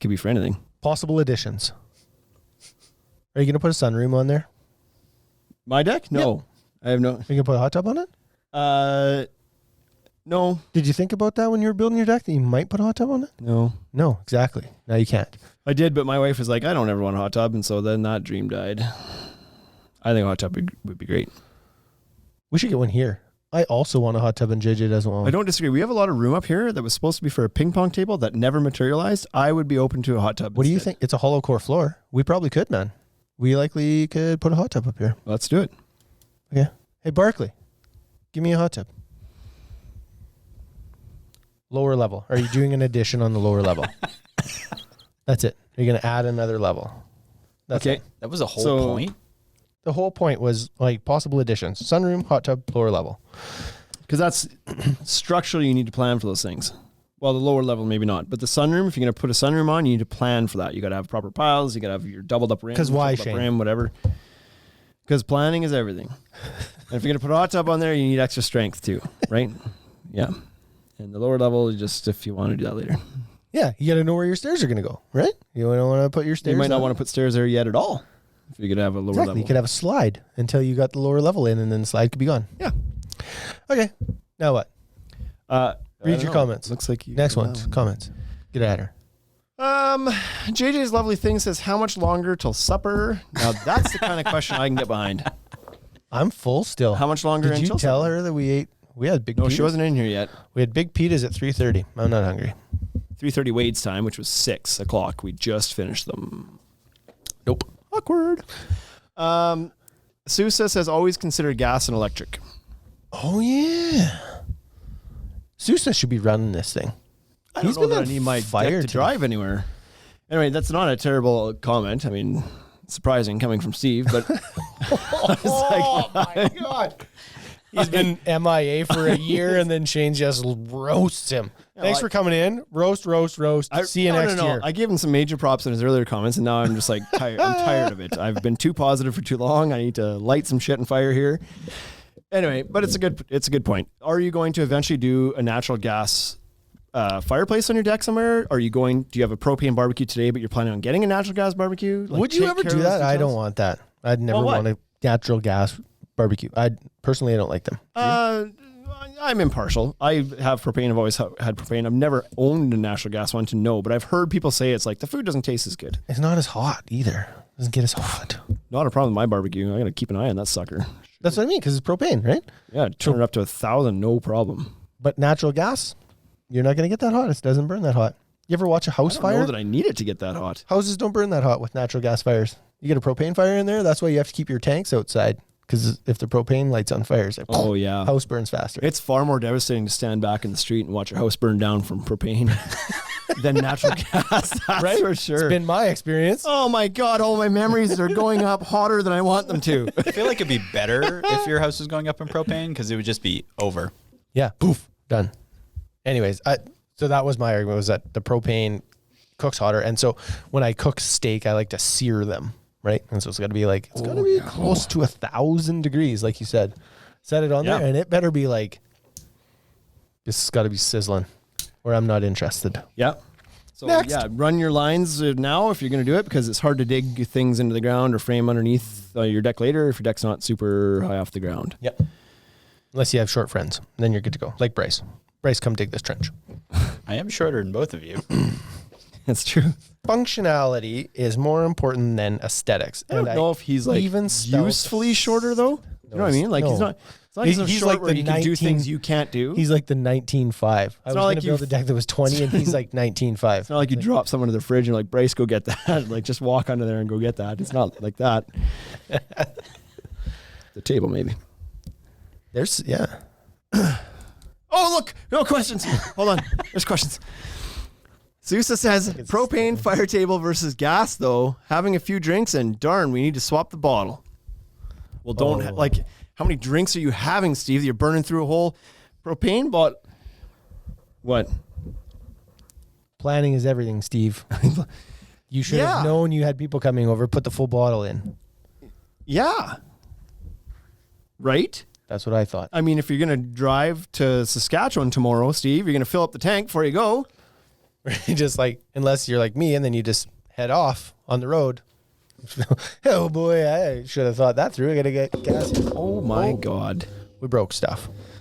could be for anything. Possible additions. Are you going to put a sunroom on there? My deck? No. Yep. I have no. Are you going to put a hot tub on it? No. Did you think about that when you were building your deck, that you might put a hot tub on it? No. No, exactly. Now you can't. I did, but my wife was like, I don't ever want a hot tub, and so then that dream died. I think a hot tub would be great. We should get one here. I also want a hot tub, and JJ doesn't want one. I don't disagree. We have a lot of room up here that was supposed to be for a ping pong table that never materialized. I would be open to a hot tub. What do you think? It's a hollow core floor. We probably could, man. We likely could put a hot tub up here. Let's do it. Okay. Hey, Barkley, give me a hot tub. Lower level. Are you doing an addition on the lower level? That's it. You're going to add another level. That's okay. It. That was a whole point? The whole point was like possible additions. Sunroom, hot tub, lower level. Because that's structurally you need to plan for those things. Well, the lower level, maybe not. But the sunroom, if you're going to put a sunroom on, you need to plan for that. You got to have proper piles. You got to have your doubled up rim. Because why, Shane? Rim, whatever. Because planning is everything. And if you're going to put a hot tub on there, you need extra strength too, right? Yeah. And the lower level, just if you want to do that later. Yeah, you got to know where your stairs are going to go, right? You don't want to put your stairs. You might not want to put stairs there yet at all. If you're going to have a lower level. You could have a slide until you got the lower level in, and then the slide could be gone. Yeah. Okay. Now what? Read your comments. Looks like you. Next one. Comments. Get at her. JJ's lovely thing says, how much longer till supper? Now that's the kind of question I can get behind. I'm full still. How much longer Did you until tell supper? her that we ate? We had big. No, pitas. she wasn't in here yet. We had big pitas at 3:30. I'm not hungry. 3:30 Wade's time, which was 6 o'clock. We just finished them. Nope. Awkward. Sousa says, always consider gas and electric. Oh yeah. Sousa should be running this thing. I don't know that I need my deck to drive anywhere. Anyway, that's not a terrible comment. I mean, surprising coming from Steve, but oh my God. He's been MIA for a year, and then Shane just roasts him. Thanks for coming in. Roast. See you next year. I gave him some major props in his earlier comments, and now I'm just like tired. I'm tired of it. I've been too positive for too long. I need to light some shit and fire here. Anyway, but it's a good point. Are you going to eventually do a natural gas fireplace on your deck somewhere? Do you have a propane barbecue today, but you're planning on getting a natural gas barbecue? Would you ever do that? I don't want that. I'd never want a natural gas barbecue. I don't like them. I'm impartial. I have propane. I've always had propane. I've never owned a natural gas one to know, but I've heard people say it's like the food doesn't taste as good. It's not as hot either. It doesn't get as hot. Not a problem with my barbecue. I got to keep an eye on that sucker. That's what I mean, because it's propane, right? Yeah, turn it up to 1,000, no problem. But natural gas, you're not going to get that hot. It doesn't burn that hot. You ever watch a house fire? I don't know that I need it to get that hot. Houses don't burn that hot with natural gas fires. You get a propane fire in there, that's why you have to keep your tanks outside. Because if the propane lights on fire, it's like, oh yeah, house burns faster. It's far more devastating to stand back in the street and watch your house burn down from propane than natural gas. That's right? For sure. It's been my experience. Oh my God, all my memories are going up hotter than I want them to. I feel like it'd be better if your house was going up in propane because it would just be over. Yeah, poof, done. Anyways, so that was my argument, was that the propane cooks hotter. And so when I cook steak, I like to sear them. Right. And so it's got to be like, close to 1,000 degrees, like you said. Set it on there, and it better be like, it's got to be sizzling, or I'm not interested. Yeah. So, Next. run your lines now if you're going to do it, because it's hard to dig things into the ground or frame underneath your deck later if your deck's not super high off the ground. Yep. Unless you have short friends, then you're good to go. Like Bryce. Bryce, come dig this trench. I am shorter than both of you. That's true. Functionality is more important than aesthetics. I don't know if he's like even usefully shorter though. You know what I mean? Like he's not. It's not he's short like where he can do things you can't do. He's like the 19.5. I was going to build a deck that was 20, and he's like 19.5. It's not like you drop someone to the fridge and you're like, Bryce, go get that. Like just walk under there and go get that. It's not like that. The table maybe. Oh, look, no questions. Hold on, there's questions. Sousa says, propane fire table versus gas, though. Having a few drinks, and darn, we need to swap the bottle. Well, how many drinks are you having, Steve? You're burning through a whole propane bottle. What? Planning is everything, Steve. You should have known you had people coming over. Put the full bottle in. Yeah. Right? That's what I thought. I mean, if you're going to drive to Saskatchewan tomorrow, Steve, you're going to fill up the tank before you go. Just like, unless you're like me and then you just head off on the road. Oh boy, I should have thought that through. I gotta get gas here. Oh my God. We broke stuff.